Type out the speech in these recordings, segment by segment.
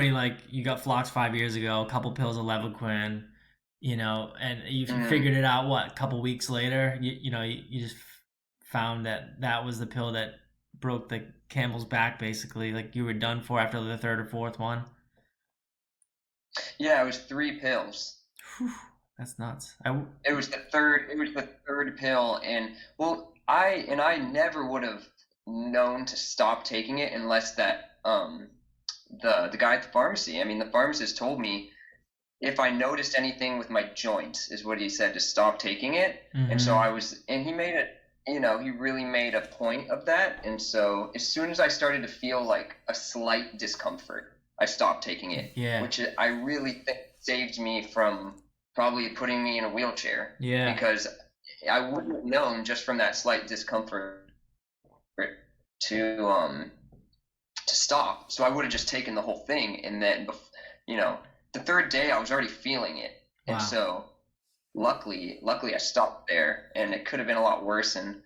already like you got Flox 5 years ago, a couple pills of Levaquin, and you Mm. figured it out. What, a couple weeks later, you just found that that was the pill that broke the camel's back, basically. Like you were done for after the third or fourth one. Yeah, it was 3 pills. Whew, that's nuts. It was the third pill, and well, I never would have known to stop taking it unless that the guy at the pharmacy. I mean, the pharmacist told me if I noticed anything with my joints, is what he said, to stop taking it. And so Mm-hmm. and he made it, he really made a point of that. And so as soon as I started to feel like a slight discomfort, I stopped taking it, Yeah. which I really think saved me from probably putting me in a wheelchair, Yeah. because I wouldn't have known just from that slight discomfort to stop. So I would have just taken the whole thing, and then the third day I was already feeling it, and Wow. so luckily I stopped there, and it could have been a lot worse, and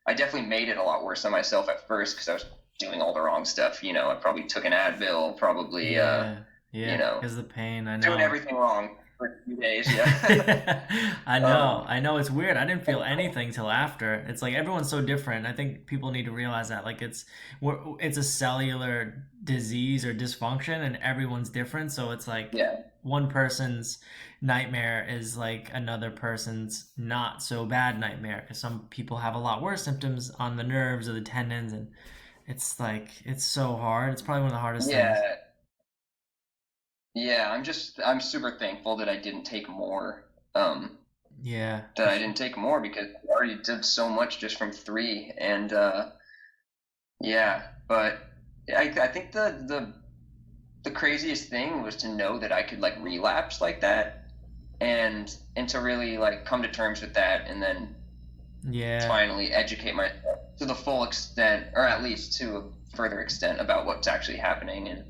I definitely made it a lot worse on myself at first because I was doing all the wrong stuff. I probably took an Advil, probably Yeah. you Yeah. know, Because the pain, I doing know. everything wrong for a few days. Yeah. I know. um, I know it's weird. I didn't feel anything till after. It's like everyone's so different. I think people need to realize that. Like it's a cellular disease or dysfunction and everyone's different. So it's like yeah. one person's nightmare is like another person's not so bad nightmare because some people have a lot worse symptoms on the nerves or the tendons, and it's like it's so hard. It's probably one of the hardest things. Yeah. Yeah. I'm super thankful that I didn't take more. Yeah, That for I sure. didn't take more because I already did so much just from three. And yeah, but I think the craziest thing was to know that I could like relapse like that, and to really like come to terms with that, and then Yeah. finally educate myself to the full extent, or at least to a further extent, about what's actually happening. And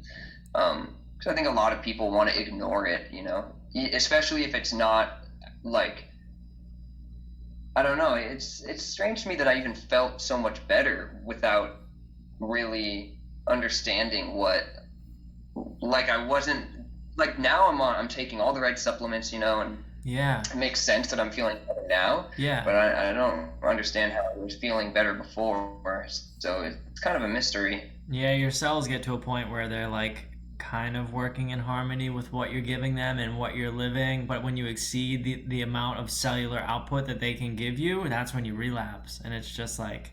because I think a lot of people want to ignore it, especially if it's not like, I don't know. It's strange to me that I even felt so much better without really understanding what, like, I wasn't, like, now I'm taking all the right supplements, and Yeah. it makes sense that I'm feeling better now, Yeah. but I don't understand how I was feeling better before. So it's kind of a mystery. Yeah, your cells get to a point where they're like kind of working in harmony with what you're giving them and what you're living, but when you exceed the amount of cellular output that they can give you, that's when you relapse. And it's just like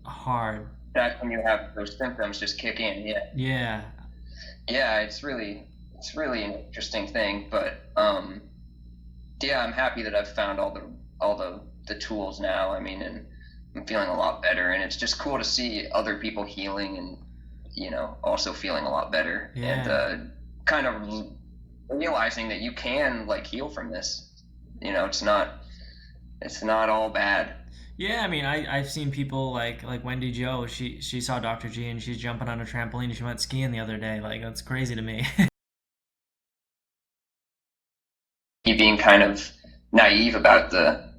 hard. That's when you have those symptoms just kick in. Yeah. Yeah. Yeah, it's really an interesting thing, but yeah, I'm happy that I've found all the tools now. I mean, and I'm feeling a lot better, and it's just cool to see other people healing, and also feeling a lot better, and Yeah. kind of realizing that you can like heal from this. It's not all bad. Yeah, I mean, I've seen people like Wendy Jo. She saw Dr. G and she's jumping on a trampoline. She went skiing the other day. Like that's crazy to me. You being kind of naive about the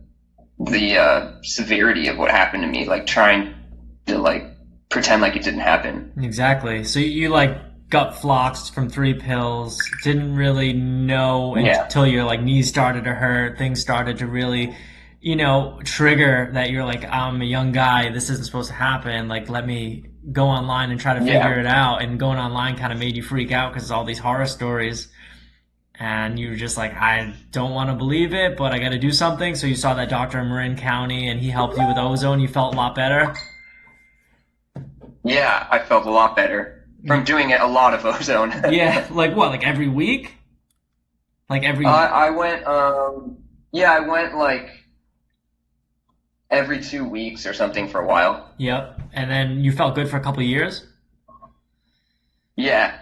severity of what happened to me, like trying to like pretend like it didn't happen. Exactly. So you like got floxed from 3 pills, didn't really know Yeah. until your like knees started to hurt, things started to really, trigger that you're like, I'm a young guy, this isn't supposed to happen. Like, let me go online and try to figure Yeah. it out. And going online kind of made you freak out because all these horror stories. And you were just like, I don't want to believe it, but I got to do something. So you saw that doctor in Marin County and he helped you with ozone. You felt a lot better. Yeah, I felt a lot better from doing it, a lot of ozone. Yeah, like what? Like every week? Like every. I went, yeah, I went like every 2 weeks or something for a while. Yep. And then you felt good for a couple of years? Yeah,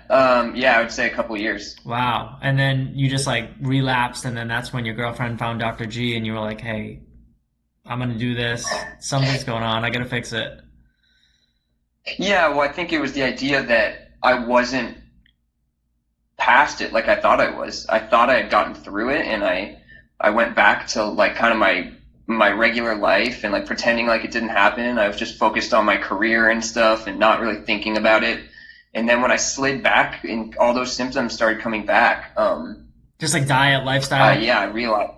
yeah, I would say a couple years. Wow. And then you just like relapsed, and then that's when your girlfriend found Dr. G, and you were like, hey, I'm gonna do this. Something's going on. I gotta fix it. Yeah, well, I think it was the idea that I wasn't past it like I thought I was. I thought I had gotten through it, and I went back to like kind of my regular life and like pretending like it didn't happen. I was just focused on my career and stuff and not really thinking about it. And then when I slid back and all those symptoms started coming back, Just like diet, lifestyle. yeah, I realized,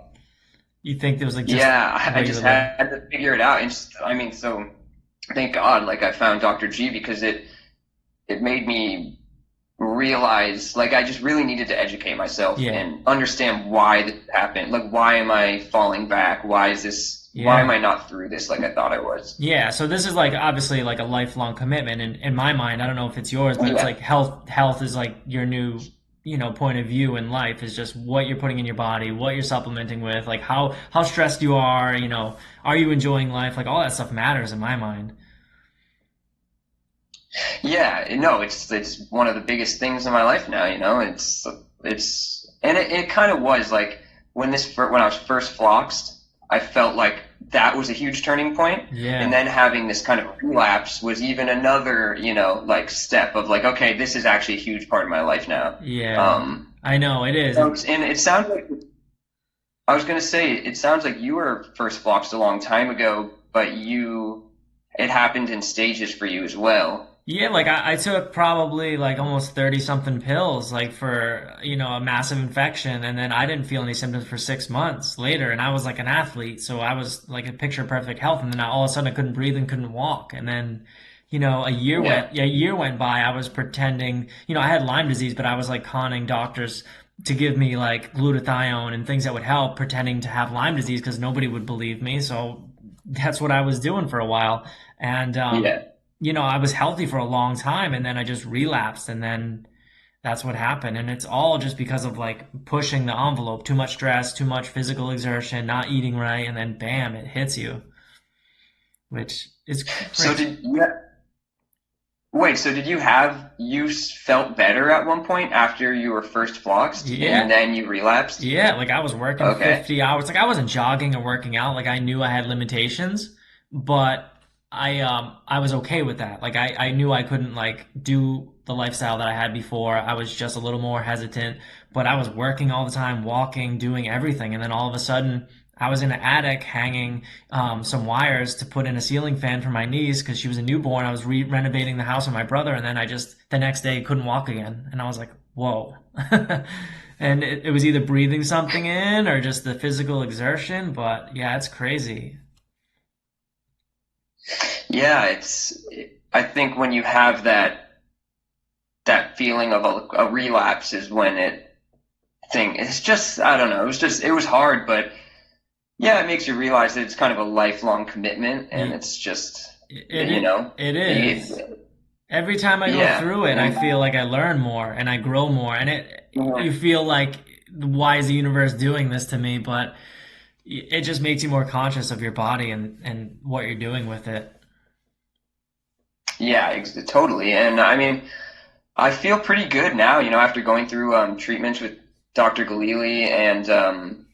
You think there was like just yeah, the I way you just were living? had to figure it out. And just, I mean, so thank God, like I found Dr. G because it made me realize like I just really needed to educate myself Yeah. and understand why this happened. Like why am I falling back? Why am Yeah. I not through this like I thought I was? Yeah, so this is like obviously like a lifelong commitment in my mind. I don't know if it's yours, but it's Yeah. like health is like your new, point of view in life is just what you're putting in your body, what you're supplementing with, like how stressed you are, are you enjoying life? Like all that stuff matters in my mind. Yeah, no, it's one of the biggest things in my life now, you know. It's and it kind of was like when I was first floxed, I felt like that was a huge turning point, and Yeah. then having this kind of relapse was even another, like step of like, okay, this is actually a huge part of my life now. Yeah. Um, I know it is. and it sounds like I was gonna say it sounds like you were first floxed a long time ago, but it happened in stages for you as well. Yeah, like I took probably like almost 30 something pills, like for, a massive infection. And then I didn't feel any symptoms for 6 months later. And I was like an athlete. So I was like a picture perfect health. And then all of a sudden I couldn't breathe and couldn't walk. And then, Yeah. a year went by. I was pretending, I had Lyme disease, but I was like conning doctors to give me like glutathione and things that would help, pretending to have Lyme disease because nobody would believe me. So that's what I was doing for a while. And, Yeah. I was healthy for a long time and then I just relapsed and then that's what happened. And it's all just because of like pushing the envelope, too much stress, too much physical exertion, not eating right, and then bam, it hits you, which is So crazy. did yeah. Wait, so you felt better at one point after you were first floxed and Yeah. then you relapsed? Yeah, like I was working Okay. 50 hours. Like I wasn't jogging or working out. Like I knew I had limitations, but I was okay with that. Like I knew I couldn't like do the lifestyle that I had before. I was just a little more hesitant, but I was working all the time, walking, doing everything. And then all of a sudden I was in an attic hanging some wires to put in a ceiling fan for my niece because she was a newborn. I was renovating the house with my brother, and then I just the next day couldn't walk again, and I was like, "Whoa!" And it was either breathing something in or just the physical exertion. But yeah, it's crazy. Yeah, I think when you have that feeling of a relapse is when it's just I don't know, it was hard, but yeah, it makes you realize that it's kind of a lifelong commitment and It, it's just you it, know, it you, is. Every time I go yeah. through it, I And feel like I learn more and I grow more, and you feel like, why is the universe doing this to me? But it just makes you more conscious of your body and what you're doing with it. yeah, totally. And I mean, I feel pretty good now, after going through treatments with Dr. Ghalili and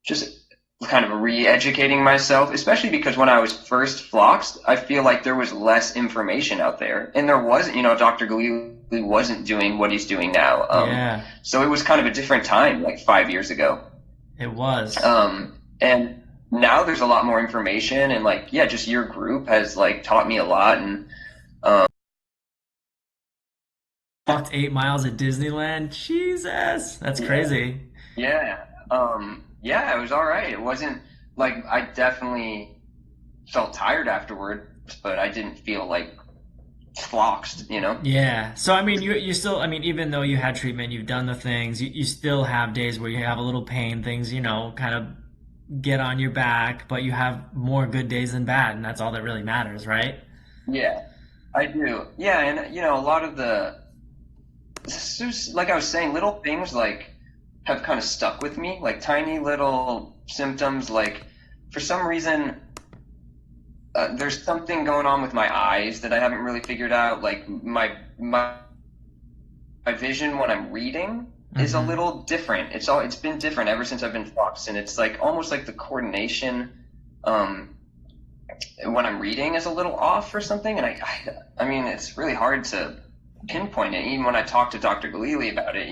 just kind of re-educating myself, especially because when I was first floxed, I feel like there was less information out there, and there wasn't, Dr. Ghalili wasn't doing what he's doing now. Yeah, So it was kind of a different time, like 5 years ago. it was. And now there's a lot more information, and like, yeah, just your group has like taught me a lot, and um, Walked 8 miles at Disneyland. Jesus, that's yeah. crazy. Yeah. Yeah, it was all right. It wasn't like I definitely felt tired afterward, but I didn't feel like floxed. Yeah. So I mean, you still, I mean, even though you had treatment, you've done the things, you still have days where you have a little pain, things, kind of get on your back, but you have more good days than bad, and that's all that really matters, right? Yeah, I do. Yeah, and a lot of like I was saying, little things like have kind of stuck with me, like tiny little symptoms. Like for some reason, there's something going on with my eyes that I haven't really figured out. Like my vision when I'm reading is a Mm-hmm. little different. It's been different ever since I've been foxed, and it's like almost like the coordination um, when I'm reading is a little off or something. And I mean, it's really hard to pinpoint it. Even when I talk to Dr. Ghalili about it,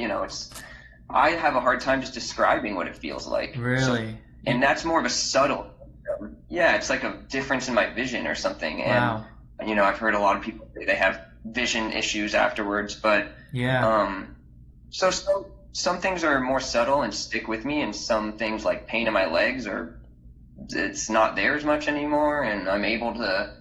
I have a hard time just describing what it feels like. So, Really? and that's more of a subtle. Yeah, it's like a difference in my vision or something. And Wow. I've heard a lot of people say they have vision issues afterwards. But Yeah. um, so some things are more subtle and stick with me, and some things like pain in my legs are it's not there as much anymore, and I'm able to,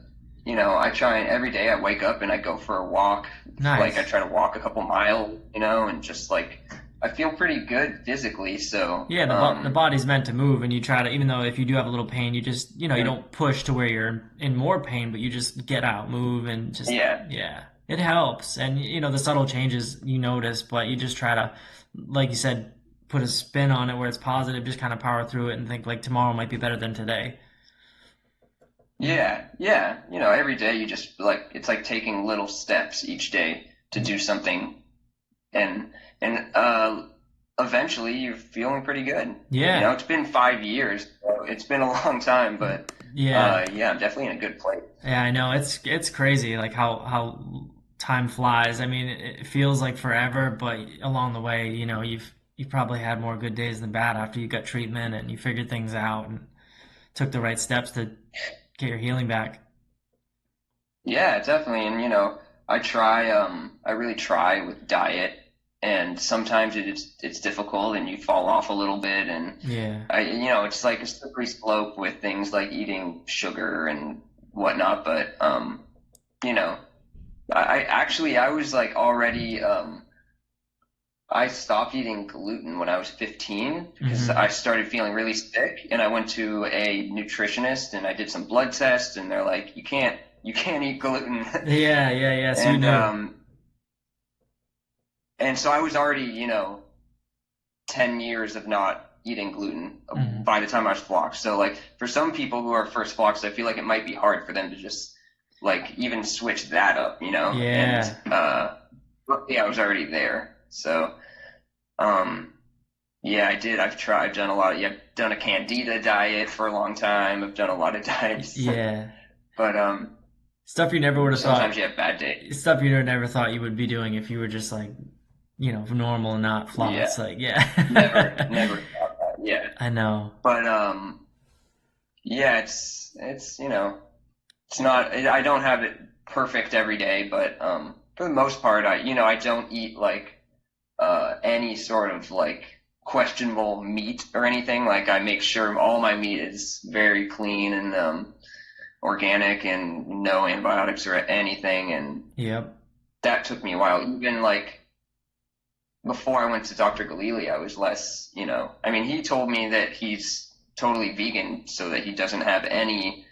I try and every day I wake up and I go for a walk. Like I Nice. try to walk a couple miles, and just like I feel pretty good physically. So, Yeah, the body's meant to move, and you try to, even though if you do have a little pain, you just, you don't push to where you're in more pain, but you just get out, move, and just, yeah, yeah, it helps. And, the subtle changes you notice, but you just try to, like you said, put a spin on it where it's positive, just kind of power through it and think like tomorrow might be better than today. yeah, yeah. Every day you just like it's like taking little steps each day to do something, and and eventually you're feeling pretty good. Yeah, It's been 5 years, so it's been a long time, but yeah, yeah, I'm definitely in a good place. yeah. I know it's crazy, like how time flies. I mean, it feels like forever, but along the way, you've probably had more good days than bad after you got treatment and you figured things out and took the right steps to get your healing back. Yeah, definitely. And I really try with diet, and sometimes it's difficult and you fall off a little bit, and Yeah. it's like a slippery slope with things like eating sugar and whatnot. But you know, I was like already I stopped eating gluten when I was 15 because Hmm. I started feeling really sick, and I went to a nutritionist and I did some blood tests, and they're like, you can't eat gluten. Yeah, yeah, yeah. So you And knew. so I was already, 10 years of not eating gluten Hmm. by the time I was flocked. So like for some people who are first flocks, I feel like it might be hard for them to just like even switch that up, and Yeah. yeah, I was already there. So um yeah, I did. I've done a lot of, yeah, I've done a candida diet for a long time. I've done a lot of diets. Yeah. But Stuff you never would have sometimes thought. you have bad days. Stuff you never thought you would be doing if you were just like, normal and not Yeah, floss. Like, never yeah. thought that. Yeah. I know. But yeah, it's it's not. I don't have it perfect every day, but for the most part, I don't eat like any sort of like questionable meat or anything. Like I make sure all my meat is very clean and organic and no antibiotics or anything. And Yep. that took me a while. Even like before I went to Dr. Ghalili, I was less, I mean, he told me that he's totally vegan so that he doesn't have any,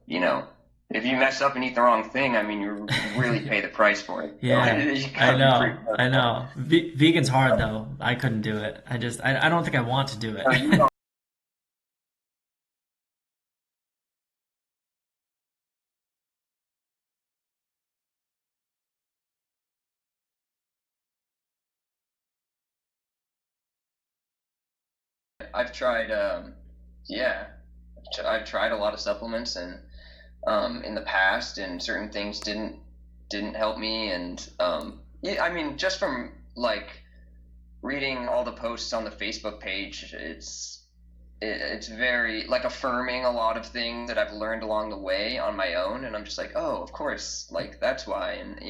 you know, if you mess up and eat the wrong thing, I mean, you really pay the price for it. So Yeah. you I gotta be pretty know. I careful. know. Vegan's hard though. I couldn't do it. I don't think I want to do it. So you don't, I've tried, yeah, I've tried a lot of supplements and in the past, and certain things didn't help me. And yeah, I mean, just from like reading all the posts on the Facebook page, it's very like affirming a lot of things that I've learned along the way on my own, and I'm just like, oh, of course, like that's why. And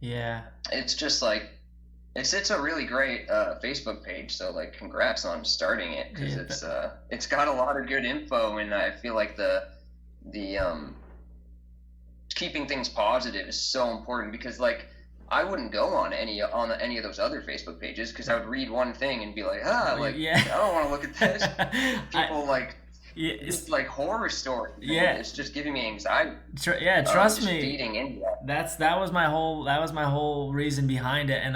Yeah. it's just like it's a really great Facebook page. So like, congrats on starting it because Yeah. it's got a lot of good info, and I feel like the keeping things positive is so important because like I wouldn't go on any of those other Facebook pages because I would read one thing and be like, like Yeah. I don't want to look at this. I, People like yeah, it's like horror stories, and yeah. it's just giving me anxiety. Yeah, trust Just me. feeding into that. That was my whole reason behind it. And